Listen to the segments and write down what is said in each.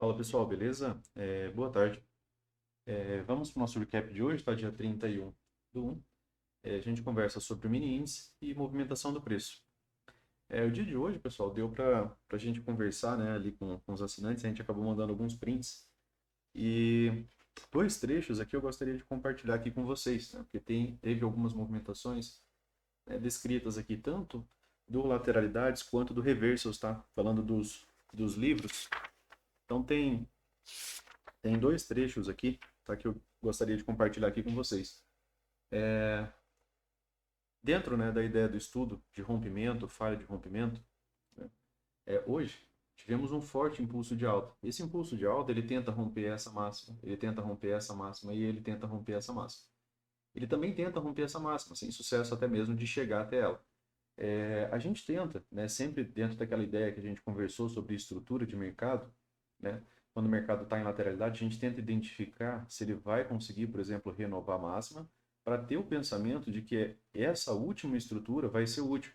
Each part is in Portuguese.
Fala pessoal, beleza? Boa tarde. Vamos para o nosso recap de hoje, tá? Dia 31 do 1. A gente conversa sobre o mini índice e movimentação do preço. O dia de hoje, pessoal, deu para a gente conversar, né, ali com os assinantes. A gente acabou mandando alguns prints e dois trechos aqui eu gostaria de compartilhar aqui com vocês, né? Porque teve algumas movimentações, né, descritas aqui, tanto do lateralidades quanto do reversals, tá? Falando dos livros. Então tem dois trechos aqui, tá, que eu gostaria de compartilhar aqui com vocês. Dentro, né, da ideia do estudo de rompimento, falha de rompimento, né, hoje tivemos um forte impulso de alta. Esse impulso de alta, ele tenta romper essa máxima, ele tenta romper essa máxima e ele tenta romper essa máxima. Ele também tenta romper essa máxima, sem sucesso até mesmo de chegar até ela. A gente tenta, né, sempre dentro daquela ideia que a gente conversou sobre estrutura de mercado, né, quando o mercado está em lateralidade, a gente tenta identificar se ele vai conseguir, por exemplo, renovar a máxima, para ter o pensamento de que essa última estrutura vai ser útil.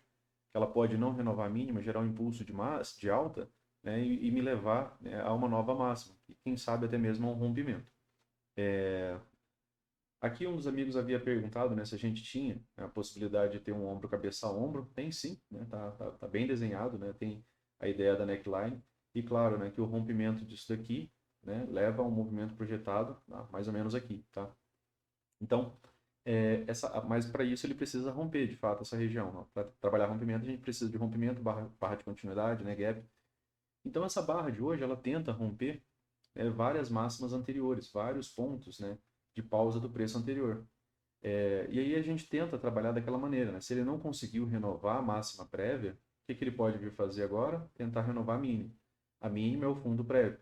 Ela pode não renovar a mínima, gerar um impulso de alta, né, e me levar, né, a uma nova máxima, e quem sabe até mesmo a um rompimento. Aqui um dos amigos havia perguntado, né, se a gente tinha a possibilidade de ter um ombro cabeça a ombro. Tem sim, né, tá bem desenhado, né, tem a ideia da neckline. E claro, né, que o rompimento disso daqui, né, leva a um movimento projetado, tá, mais ou menos aqui, tá? Então, mas para isso ele precisa romper de fato essa região. Para trabalhar rompimento, a gente precisa de rompimento, barra de continuidade, né, gap. Então essa barra de hoje, ela tenta romper, várias máximas anteriores, vários pontos, né, de pausa do preço anterior. E aí a gente tenta trabalhar daquela maneira, né? Se ele não conseguiu renovar a máxima prévia, o que ele pode vir fazer agora? Tentar renovar a mínima. A mínima é o fundo prévio.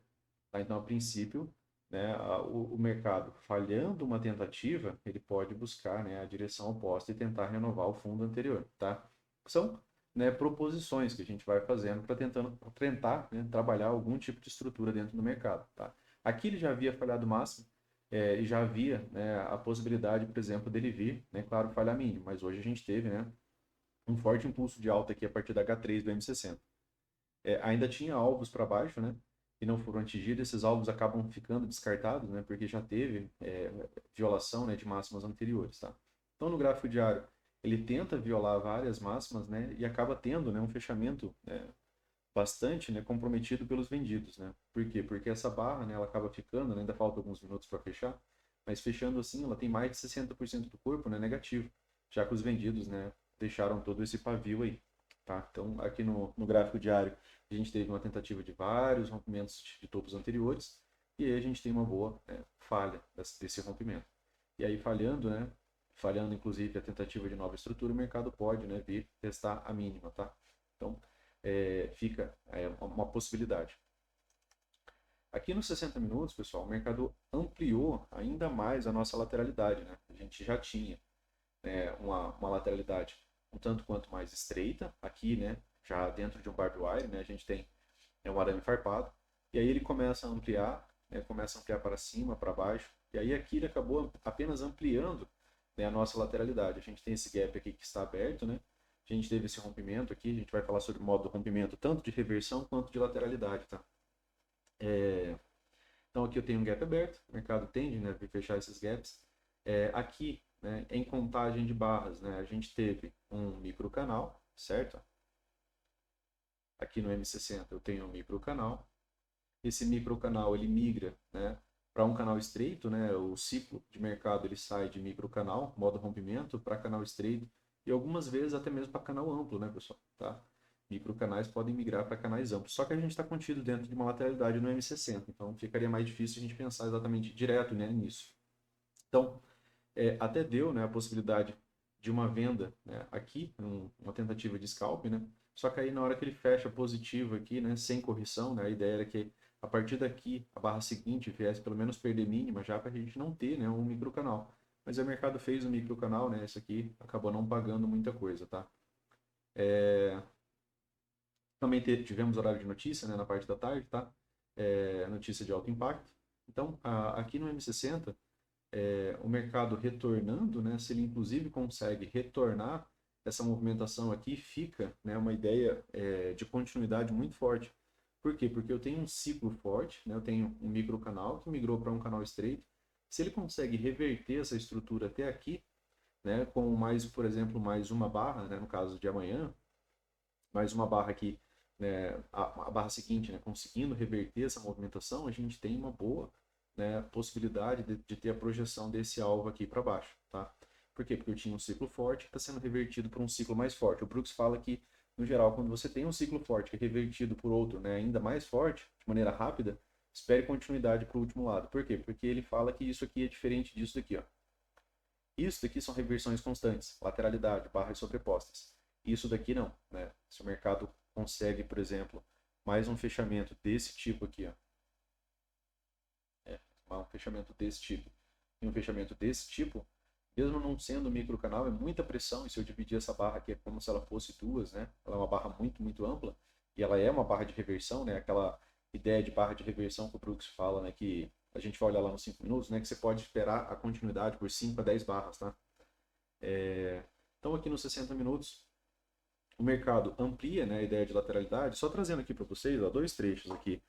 Tá? Então, a princípio, né, o mercado falhando uma tentativa, ele pode buscar, né, a direção oposta e tentar renovar o fundo anterior. Tá? São, né, proposições que a gente vai fazendo para tentar, né, trabalhar algum tipo de estrutura dentro do mercado. Tá? Aqui ele já havia falhado máximo, e já havia, né, a possibilidade, por exemplo, dele vir, né, claro, falhar mínimo, mas hoje a gente teve, né, um forte impulso de alta aqui a partir da H3 do M60. Ainda tinha alvos para baixo, né, e não foram atingidos. Esses alvos acabam ficando descartados, né, porque já teve, violação, né, de máximas anteriores, tá? Então, no gráfico diário, ele tenta violar várias máximas, né, e acaba tendo, né, um fechamento, bastante, né, comprometido pelos vendidos, né? Por quê? Porque essa barra, né, ela acaba ficando, né, ainda falta alguns minutos para fechar, mas fechando assim, ela tem mais de 60% do corpo, né, negativo, já que os vendidos, né, deixaram todo esse pavio aí, tá? Então, aqui no gráfico diário, a gente teve uma tentativa de vários rompimentos de topos anteriores, e aí a gente tem uma boa, né, falha desse rompimento. E aí, falhando, né, falhando inclusive a tentativa de nova estrutura, o mercado pode, né, vir testar a mínima, tá? Então, fica, uma possibilidade. Aqui nos 60 minutos, pessoal, o mercado ampliou ainda mais a nossa lateralidade, né? A gente já tinha, né, uma lateralidade um tanto quanto mais estreita, aqui, né, já dentro de um barbed wire, né, a gente tem, um arame farpado, e aí ele começa a ampliar, né, começa a ampliar para cima, para baixo, e aí aqui ele acabou apenas ampliando, né, a nossa lateralidade. A gente tem esse gap aqui que está aberto, né? A gente teve esse rompimento aqui, a gente vai falar sobre o modo rompimento tanto de reversão quanto de lateralidade, tá? Então aqui eu tenho um gap aberto, o mercado tende, né, a fechar esses gaps. Aqui, né, em contagem de barras, né, a gente teve um microcanal, certo? Aqui no M60 eu tenho um microcanal. Esse microcanal ele migra, né, para um canal estreito, né, o ciclo de mercado ele sai de microcanal, modo rompimento, para canal estreito e algumas vezes até mesmo para canal amplo, né, pessoal? Tá? Microcanais podem migrar para canais amplos, só que a gente está contido dentro de uma lateralidade no M60, então ficaria mais difícil a gente pensar exatamente direto, né, nisso. Então, até deu, né, a possibilidade de uma venda, né, aqui, uma tentativa de scalp, né? Só que aí na hora que ele fecha positivo aqui, né, sem correção, né, a ideia era que a partir daqui a barra seguinte viesse pelo menos perder mínima já para a gente não ter, né, um microcanal. Mas o mercado fez o microcanal, né, esse aqui acabou não pagando muita coisa, tá? Também tivemos horário de notícia, né, na parte da tarde, tá? Notícia de alto impacto. Então, aqui no M60, o mercado retornando, né, se ele inclusive consegue retornar essa movimentação aqui, fica, né, uma ideia, de continuidade muito forte. Por quê? Porque eu tenho um ciclo forte, né? Eu tenho um microcanal que migrou para um canal estreito. Se ele consegue reverter essa estrutura até aqui, né, com mais, por exemplo, mais uma barra, né, no caso de amanhã, mais uma barra aqui, né, a barra seguinte, né, conseguindo reverter essa movimentação, a gente tem uma boa, né, possibilidade de ter a projeção desse alvo aqui para baixo, tá? Por quê? Porque eu tinha um ciclo forte que está sendo revertido por um ciclo mais forte. O Brooks fala que, no geral, quando você tem um ciclo forte que é revertido por outro, né, ainda mais forte, de maneira rápida, espere continuidade para o último lado. Por quê? Porque ele fala que isso aqui é diferente disso daqui, ó. Isso daqui são reversões constantes, lateralidade, barras sobrepostas. Isso daqui não, né? Se o mercado consegue, por exemplo, mais um fechamento desse tipo aqui, ó, um fechamento desse tipo e um fechamento desse tipo, mesmo não sendo microcanal, é muita pressão. E se eu dividir essa barra aqui é como se ela fosse duas, né? Ela é uma barra muito, muito ampla e ela é uma barra de reversão, né? Aquela ideia de barra de reversão que o Brooks fala, né? Que a gente vai olhar lá nos 5 minutos, né? Que você pode esperar a continuidade por 5 a 10 barras, tá? Então aqui nos 60 minutos, o mercado amplia, né, a ideia de lateralidade, só trazendo aqui para vocês, ó, dois trechos aqui.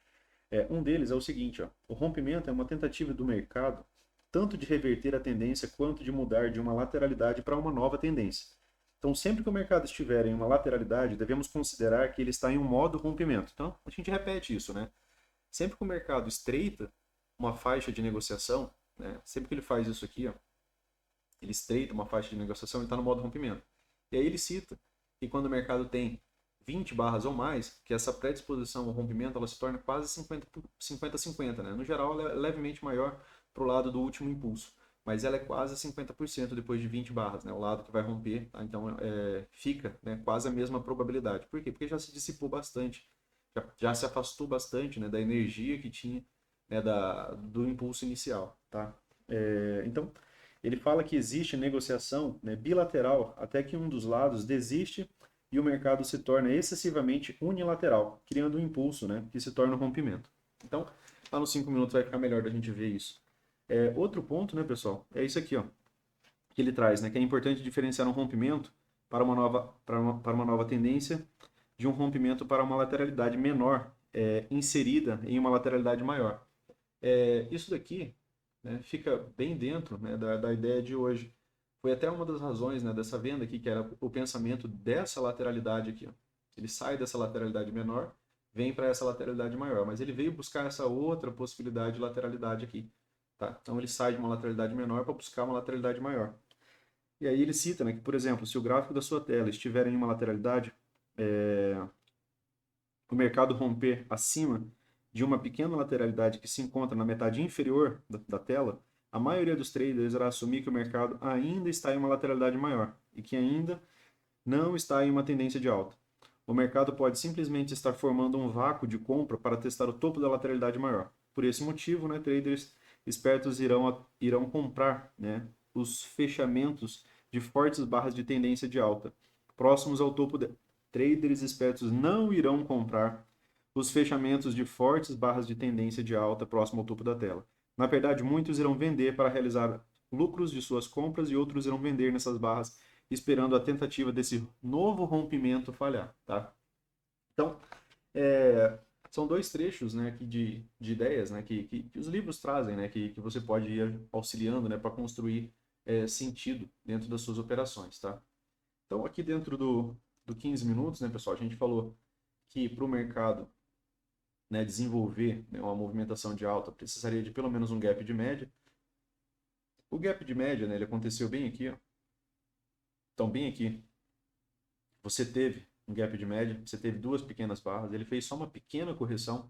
Um deles é o seguinte, ó, o rompimento é uma tentativa do mercado tanto de reverter a tendência quanto de mudar de uma lateralidade para uma nova tendência. Então, sempre que o mercado estiver em uma lateralidade, devemos considerar que ele está em um modo rompimento. Então, a gente repete isso, né? Sempre que o mercado estreita uma faixa de negociação, né, sempre que ele faz isso aqui, ó, ele estreita uma faixa de negociação, ele está no modo rompimento. E aí ele cita que quando o mercado tem 20 barras ou mais, que essa predisposição ao rompimento ela se torna quase 50-50, né? No geral, ela é levemente maior para o lado do último impulso, mas ela é quase 50% depois de 20 barras, né? O lado que vai romper, tá? Então fica, né, quase a mesma probabilidade. Por quê? Porque já se dissipou bastante, já se afastou bastante, né, da energia que tinha, né, do impulso inicial, tá? Então, ele fala que existe negociação, né, bilateral até que um dos lados desiste e o mercado se torna excessivamente unilateral, criando um impulso, né, que se torna um rompimento. Então, lá nos 5 minutos vai ficar melhor da gente ver isso. Outro ponto, né, pessoal, é isso aqui, ó, que ele traz, né, que é importante diferenciar um rompimento para uma nova tendência de um rompimento para uma lateralidade menor, inserida em uma lateralidade maior. Isso daqui, né, fica bem dentro, né, da ideia de hoje. Foi até uma das razões, né, dessa venda aqui, que era o pensamento dessa lateralidade aqui. Ó. Ele sai dessa lateralidade menor, vem para essa lateralidade maior, mas ele veio buscar essa outra possibilidade de lateralidade aqui. Tá? Então ele sai de uma lateralidade menor para buscar uma lateralidade maior. E aí ele cita, né, que, por exemplo, se o gráfico da sua tela estiver em uma lateralidade, o mercado romper acima de uma pequena lateralidade que se encontra na metade inferior da tela, a maioria dos traders irá assumir que o mercado ainda está em uma lateralidade maior e que ainda não está em uma tendência de alta. O mercado pode simplesmente estar formando um vácuo de compra para testar o topo da lateralidade maior. Por esse motivo, né, traders espertos irão comprar, né, os fechamentos de fortes barras de tendência de alta, próximos ao topo. Traders espertos não irão comprar os fechamentos de fortes barras de tendência de alta próximo ao topo da tela. Na verdade, muitos irão vender para realizar lucros de suas compras e outros irão vender nessas barras esperando a tentativa desse novo rompimento falhar, tá? Então, são dois trechos, né, aqui de ideias, né, que os livros trazem, né, que você pode ir auxiliando, né, para construir sentido dentro das suas operações, tá? Então, aqui dentro do 15 minutos, né, pessoal, a gente falou que para o mercado, né, desenvolver, né, uma movimentação de alta, precisaria de pelo menos um gap de média. O gap de média, né, ele aconteceu bem aqui, ó. Então, bem aqui, você teve um gap de média, você teve duas pequenas barras, ele fez só uma pequena correção,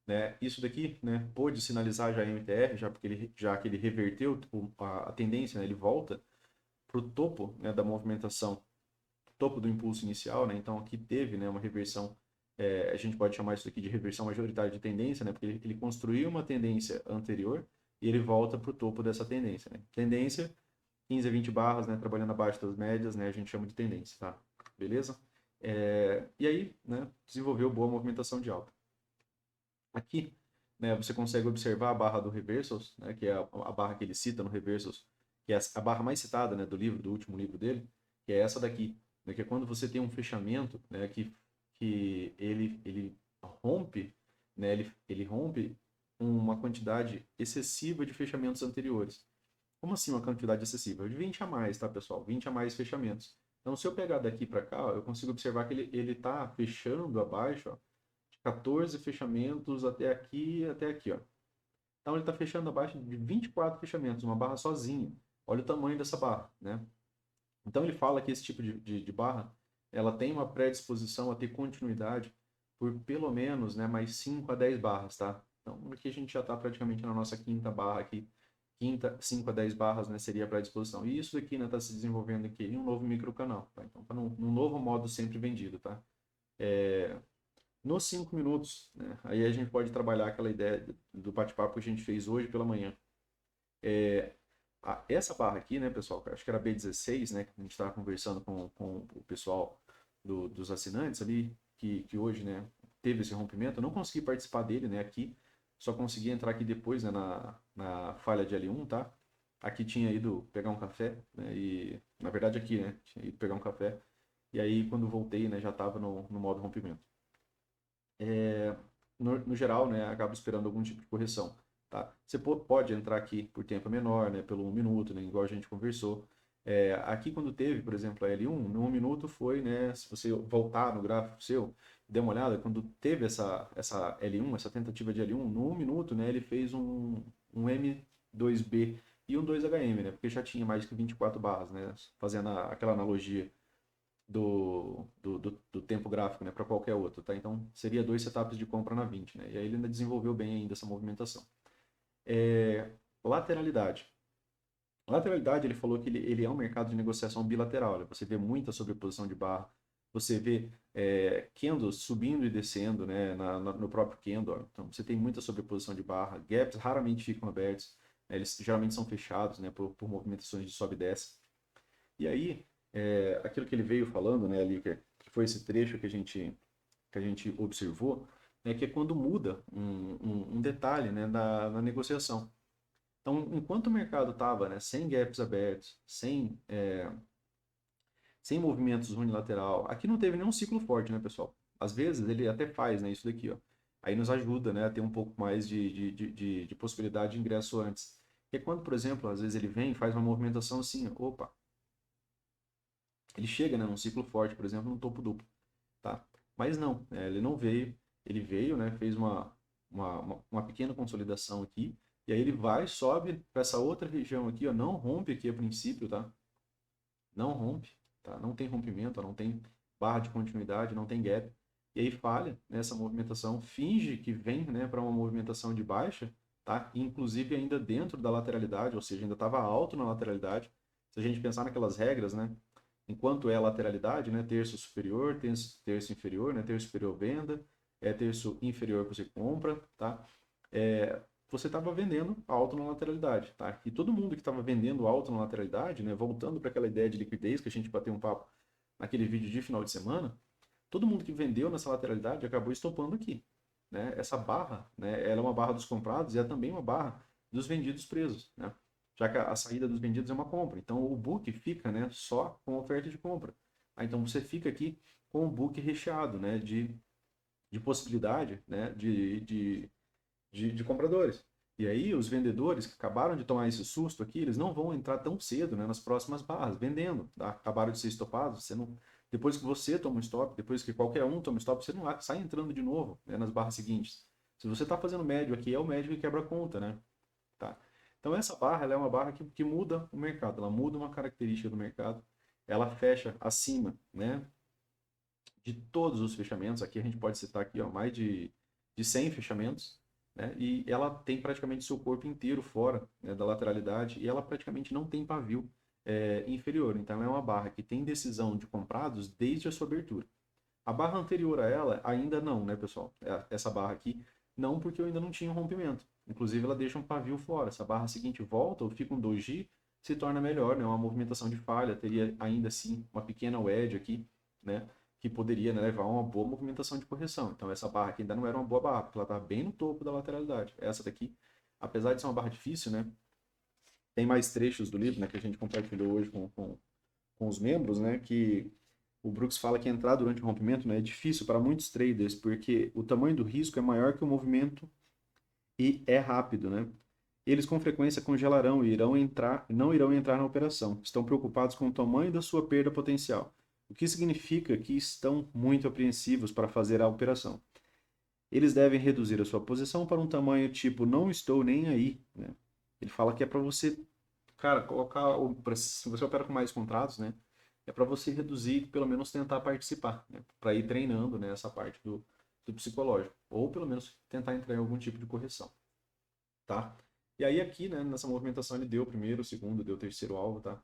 né? Isso daqui, né, pôde sinalizar já a MTR, já que ele reverteu a tendência, né, ele volta para o topo, né, da movimentação, topo do impulso inicial, né? Então aqui teve, né, uma reversão, a gente pode chamar isso aqui de reversão majoritária de tendência, né? Porque ele construiu uma tendência anterior e ele volta para o topo dessa tendência, né? Tendência 15 a 20 barras, né, trabalhando abaixo das médias, né, a gente chama de tendência, tá? Beleza? E aí, né, desenvolveu boa movimentação de alta. Aqui, né, você consegue observar a barra do Reversals, né, que é a barra que ele cita no Reversals, que é a barra mais citada, né, do último livro dele, que é essa daqui, né, que é quando você tem um fechamento, né, que ele rompe né, ele rompe uma quantidade excessiva de fechamentos anteriores. Como assim uma quantidade excessiva? De 20 a mais, tá, pessoal? 20 a mais fechamentos. Então, se eu pegar daqui para cá, ó, eu consigo observar que ele está fechando abaixo, ó, de 14 fechamentos até aqui, ó. Então, ele está fechando abaixo de 24 fechamentos, uma barra sozinho. Olha o tamanho dessa barra, né? Então, ele fala que esse tipo de barra, ela tem uma predisposição a ter continuidade por pelo menos, né, mais 5 a 10 barras, tá? Então, aqui a gente já está praticamente na nossa quinta barra aqui. Quinta, 5 a 10 barras, né, seria a predisposição. E isso aqui, né, está se desenvolvendo aqui em um novo microcanal, tá? Então, está num novo modo sempre vendido, tá? Nos 5 minutos, né, aí a gente pode trabalhar aquela ideia do bate-papo que a gente fez hoje pela manhã. Essa barra aqui, né, pessoal, acho que era B16, né, que a gente estava conversando com o pessoal dos assinantes ali, que hoje, né, teve esse rompimento. Eu não consegui participar dele, né, aqui, só consegui entrar aqui depois, né, na falha de L1, tá? Aqui tinha ido pegar um café, né, e, na verdade aqui, né, tinha ido pegar um café, e aí quando voltei, né, já estava no modo rompimento. No geral, né, acaba esperando algum tipo de correção. Tá? Você pode entrar aqui por tempo menor, né, pelo 1 minuto, né, igual a gente conversou. Aqui quando teve, por exemplo, a L1, no 1 minuto foi, né, se você voltar no gráfico seu, der uma olhada, quando teve essa L1, essa tentativa de L1, no 1 minuto, né, ele fez um M2B e um 2HM, né, porque já tinha mais que 24 barras, né, fazendo aquela analogia do tempo gráfico, né, para qualquer outro, tá? Então, seria 2 setups de compra na 20, né? E aí ele ainda desenvolveu bem ainda essa movimentação. Lateralidade. Lateralidade, ele falou que ele é um mercado de negociação bilateral, né? Você vê muita sobreposição de barra, você vê candles subindo e descendo, né, no próprio candle. Então, você tem muita sobreposição de barra, gaps raramente ficam abertos, né? Eles geralmente são fechados, né, por movimentações de sobe e desce. E aí, aquilo que ele veio falando, né, ali, que foi esse trecho que a gente observou, né, que é quando muda um detalhe, né, na negociação. Então, enquanto o mercado estava, né, sem gaps abertos, sem movimentos unilateral, aqui não teve nenhum ciclo forte, né, pessoal? Às vezes ele até faz, né, isso daqui, ó. Aí nos ajuda, né, a ter um pouco mais de possibilidade de ingresso antes. Que é quando, por exemplo, às vezes ele vem e faz uma movimentação assim, opa, ele chega, né, num ciclo forte, por exemplo, no topo duplo, tá? Mas não, ele não veio, ele veio, né, fez uma pequena consolidação aqui, e aí ele vai, sobe para essa outra região aqui, ó, não rompe aqui a princípio, tá? Não rompe, tá? Não tem rompimento, ó, não tem barra de continuidade, não tem gap, e aí falha nessa movimentação, finge que vem, né, para uma movimentação de baixa, tá? E, inclusive ainda dentro da lateralidade, ou seja, ainda estava alto na lateralidade. Se a gente pensar naquelas regras, né, enquanto é lateralidade, né, terço superior, terço inferior, né, terço superior venda, terço inferior você compra, tá? Você estava vendendo alto na lateralidade, tá? E todo mundo que estava vendendo alto na lateralidade, né, voltando para aquela ideia de liquidez que a gente bateu um papo naquele vídeo de final de semana, todo mundo que vendeu nessa lateralidade acabou estopando aqui, né? Essa barra, né, ela é uma barra dos comprados e é também uma barra dos vendidos presos, né? Já que a saída dos vendidos é uma compra. Então o book fica, né, só com oferta de compra. Então você fica aqui com o book recheado, né, de possibilidade, né, de compradores. E aí os vendedores que acabaram de tomar esse susto aqui, eles não vão entrar tão cedo, né, nas próximas barras, vendendo, tá? Acabaram de ser estopados, você não... Depois que você toma um stop, depois que qualquer um toma um stop, você não sai entrando de novo, né, nas barras seguintes. Se você está fazendo médio aqui, é o médio que quebra a conta, né? Tá? Então essa barra, ela é uma barra que muda o mercado, ela muda uma característica do mercado, ela fecha acima, né, de todos os fechamentos. Aqui a gente pode citar aqui, ó, mais de 100 fechamentos, né, e ela tem praticamente seu corpo inteiro fora, né, da lateralidade, e ela praticamente não tem pavio inferior. Então é uma barra que tem decisão de comprados desde a sua abertura. A barra anterior a ela, ainda não, né, pessoal? Essa barra aqui, não, porque eu ainda não tinha um rompimento. Inclusive, ela deixa um pavio fora. Essa barra seguinte volta, ou fica um doji, se torna melhor, né? Uma movimentação de falha, teria ainda assim uma pequena wedge aqui, né? Que poderia, né, levar a uma boa movimentação de correção. Então, essa barra aqui ainda não era uma boa barra, porque ela estava bem no topo da lateralidade. Essa daqui, apesar de ser uma barra difícil, né? Tem mais trechos do livro, né, que a gente compartilhou hoje com os membros, né? Que O Brooks fala que entrar durante o rompimento, né, é difícil para muitos traders, porque o tamanho do risco é maior que o movimento e é rápido, né? Eles com frequência congelarão e não irão entrar na operação. Estão preocupados com o tamanho da sua perda potencial, o que significa que estão muito apreensivos para fazer a operação. Eles devem reduzir a sua posição para um tamanho tipo não estou nem aí, né? Ele fala que é para você, cara, colocar, se você opera com mais contratos, né? É para você reduzir, pelo menos tentar participar, né? Para ir treinando, né, essa parte do psicológico, ou pelo menos tentar entrar em algum tipo de correção, tá? E aí aqui, né, nessa movimentação ele deu o primeiro, o segundo, deu o terceiro alvo, tá?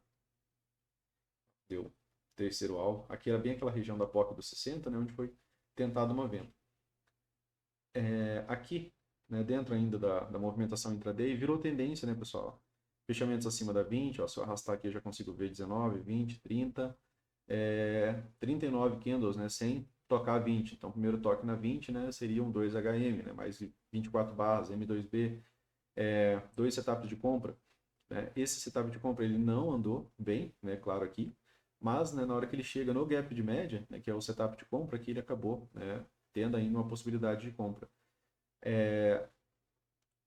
Deu o terceiro alvo. Aqui era bem aquela região da POC dos 60, né, onde foi tentada uma venda. Aqui, né, dentro ainda da movimentação intraday, virou tendência, né, pessoal? Fechamentos acima da 20, ó, se eu arrastar aqui eu já consigo ver 19, 20, 30, 39 candles, né, sem tocar 20. Então, o primeiro toque na 20, né, seria um 2HM, né, mais 24 barras, M2B, dois setups de compra. Né? Esse setup de compra ele não andou bem, né, claro aqui, mas né, na hora que ele chega no gap de média, né, que é o setup de compra, que ele acabou, né, tendo ainda uma possibilidade de compra.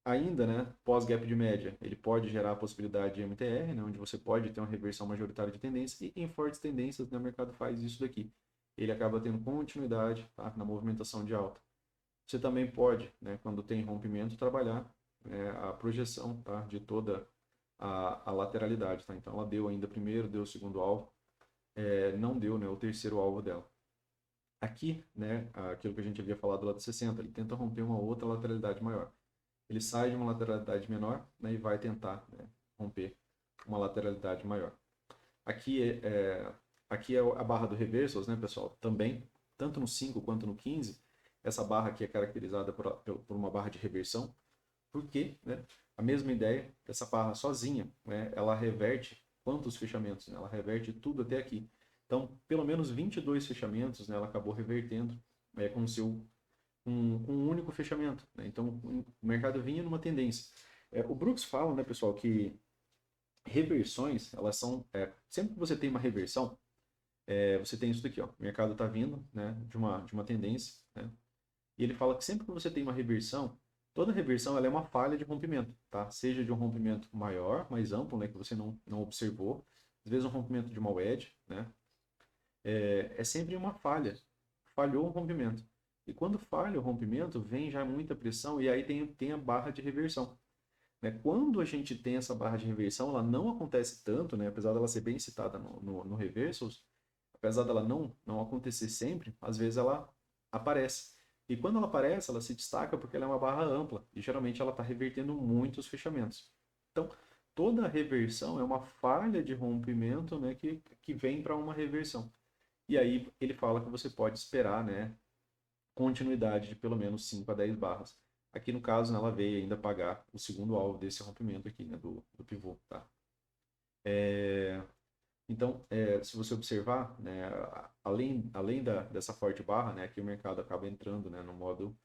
Ainda, né, pós-gap de média, ele pode gerar a possibilidade de MTR, né, onde você pode ter uma reversão majoritária de tendência, e em fortes tendências, né, o mercado faz isso daqui. Ele acaba tendo continuidade, tá, na movimentação de alta. Você também pode, né, quando tem rompimento, trabalhar, né, a projeção, tá, de toda a lateralidade. Tá? Então ela deu ainda primeiro, deu o segundo alvo, não deu, né, o terceiro alvo dela. Aqui, né, aquilo que a gente havia falado lá do 60, ele tenta romper uma outra lateralidade maior. Ele sai de uma lateralidade menor, né, e vai tentar, né, romper uma lateralidade maior. Aqui aqui é a barra do reversals, né, pessoal? Também, tanto no 5 quanto no 15, essa barra aqui é caracterizada por uma barra de reversão, porque, né, a mesma ideia, essa barra sozinha, né, ela reverte quantos fechamentos? Né? Ela reverte tudo até aqui. Então, pelo menos 22 fechamentos, né, ela acabou revertendo com com um único fechamento. Né? Então, o mercado vinha numa tendência. O Brooks fala, né, pessoal, que reversões, elas são... sempre que você tem uma reversão, você tem isso daqui, ó. O mercado está vindo, né, de uma tendência, né? E ele fala que sempre que você tem uma reversão, toda reversão ela é uma falha de rompimento, tá? Seja de um rompimento maior, mais amplo, né, que você não observou, às vezes um rompimento de uma wedge, né? É sempre uma falha. Falhou um rompimento. E quando falha o rompimento, vem já muita pressão e aí tem a barra de reversão. Né? Quando a gente tem essa barra de reversão, ela não acontece tanto, né? Apesar dela ser bem citada no Reversals, apesar dela não acontecer sempre, às vezes ela aparece. E quando ela aparece, ela se destaca porque ela é uma barra ampla e geralmente ela está revertendo muitos fechamentos. Então, toda reversão é uma falha de rompimento, né, que vem para uma reversão. E aí ele fala que você pode esperar, né, continuidade de pelo menos 5 a 10 barras. Aqui no caso, né, ela veio ainda pagar o segundo alvo desse rompimento aqui, né, do pivô, tá? Então, se você observar, né, além dessa forte barra, né, aqui o mercado acaba entrando, né, no modo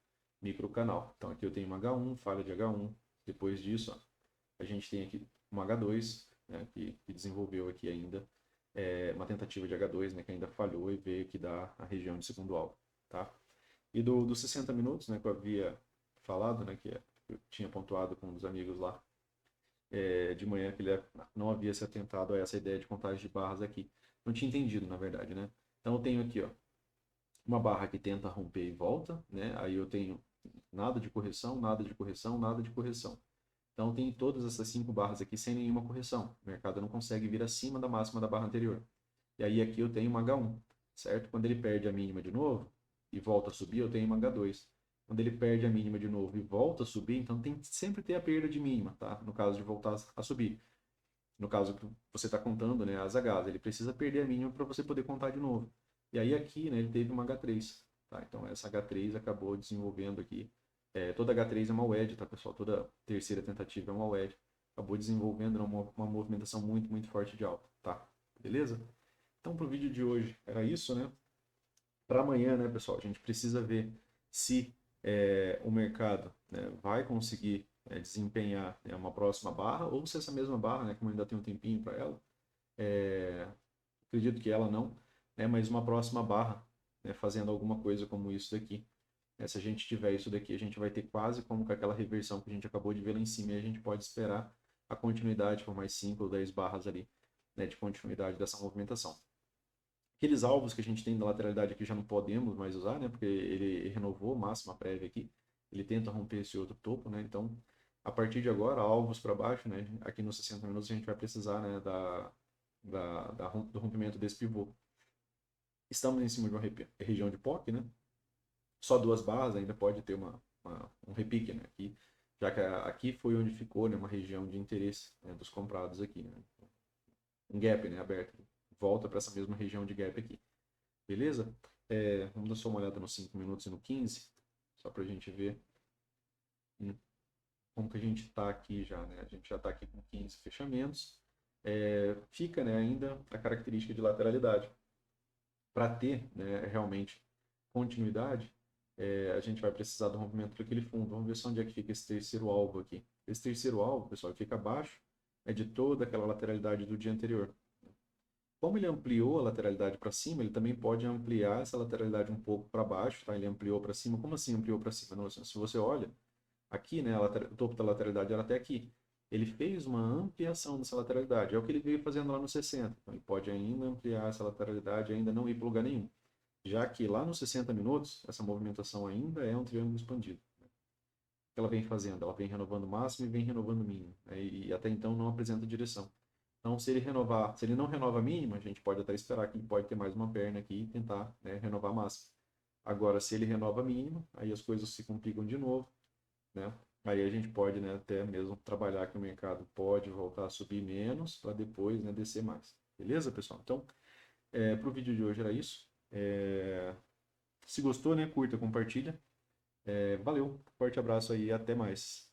micro canal. Então aqui eu tenho uma H1, falha de H1. Depois disso, ó, a gente tem aqui uma H2, né, que desenvolveu aqui ainda uma tentativa de H2, né, que ainda falhou e veio aqui dar a região de segundo alvo, tá? E dos 60 minutos, né, que eu havia falado, né, que eu tinha pontuado com um dos amigos lá, de manhã, que ele não havia se atentado a essa ideia de contagem de barras aqui. Não tinha entendido, na verdade, né? Então eu tenho aqui, ó, uma barra que tenta romper e volta, né? Aí eu tenho nada de correção, nada de correção, nada de correção. Então tem todas essas 5 barras aqui sem nenhuma correção. O mercado não consegue vir acima da máxima da barra anterior. E aí aqui eu tenho uma H1, certo? Quando ele perde a mínima de novo e volta a subir, eu tenho uma H2. Quando ele perde a mínima de novo e volta a subir, então tem que sempre ter a perda de mínima, tá? No caso de voltar a subir. No caso que você está contando, né, as Hs, ele precisa perder a mínima para você poder contar de novo. E aí aqui, né, ele teve uma H3, tá? Então essa H3 acabou desenvolvendo aqui. Toda H3 é uma wedge, tá, pessoal? Toda terceira tentativa é uma wedge. Acabou desenvolvendo uma movimentação muito, muito forte de alta, tá? Beleza? Então, para o vídeo de hoje era isso, né? Para amanhã, né, pessoal, a gente precisa ver se o mercado, né, vai conseguir desempenhar, né, uma próxima barra ou se essa mesma barra, né, como ainda tem um tempinho para ela, acredito que ela não, né, mas uma próxima barra, né, fazendo alguma coisa como isso daqui. Se a gente tiver isso daqui, a gente vai ter quase como com aquela reversão que a gente acabou de ver lá em cima, e a gente pode esperar a continuidade por mais 5 ou 10 barras ali, né, de continuidade dessa movimentação. Aqueles alvos que a gente tem da lateralidade aqui já não podemos mais usar, né, porque ele renovou máxima prévia aqui, ele tenta romper esse outro topo, né, então a partir de agora, alvos para baixo, né, aqui nos 60 minutos a gente vai precisar, né, do rompimento desse pivô. Estamos em cima de uma região de POC, né, só duas barras ainda pode ter um repique, né, aqui, já que aqui foi onde ficou, né, uma região de interesse, né, dos comprados aqui, né, um gap, né, aberto, volta para essa mesma região de gap aqui. Beleza? Vamos dar só uma olhada nos 5 minutos e no 15, só para a gente ver como que a gente está aqui já, né? A gente já está aqui com 15 fechamentos. Fica, né, ainda a característica de lateralidade. Para ter, né, realmente continuidade, a gente vai precisar do rompimento daquele fundo. Vamos ver só onde é que fica esse terceiro alvo aqui. Esse terceiro alvo, pessoal, fica abaixo de toda aquela lateralidade do dia anterior. Como ele ampliou a lateralidade para cima, ele também pode ampliar essa lateralidade um pouco para baixo, tá? Ele ampliou para cima. Como assim ampliou para cima? Não, se você olha, aqui, né, o topo da lateralidade era até aqui. Ele fez uma ampliação dessa lateralidade. É o que ele veio fazendo lá no 60. Então, ele pode ainda ampliar essa lateralidade e ainda não ir para lugar nenhum. Já que lá nos 60 minutos, essa movimentação ainda é um triângulo expandido. O que ela vem fazendo? Ela vem renovando o máximo e vem renovando o mínimo, né? E até então não apresenta direção. Então, se ele não renova a mínima, a gente pode até esperar que ele pode ter mais uma perna aqui e tentar, né, renovar a máxima. Agora, se ele renova a mínima, aí as coisas se complicam de novo, né? Aí a gente pode, né, até mesmo trabalhar que o mercado pode voltar a subir menos para depois, né, descer mais. Beleza, pessoal? Então, para o vídeo de hoje era isso. Se gostou, né, curta, compartilha. Valeu, forte abraço aí e até mais.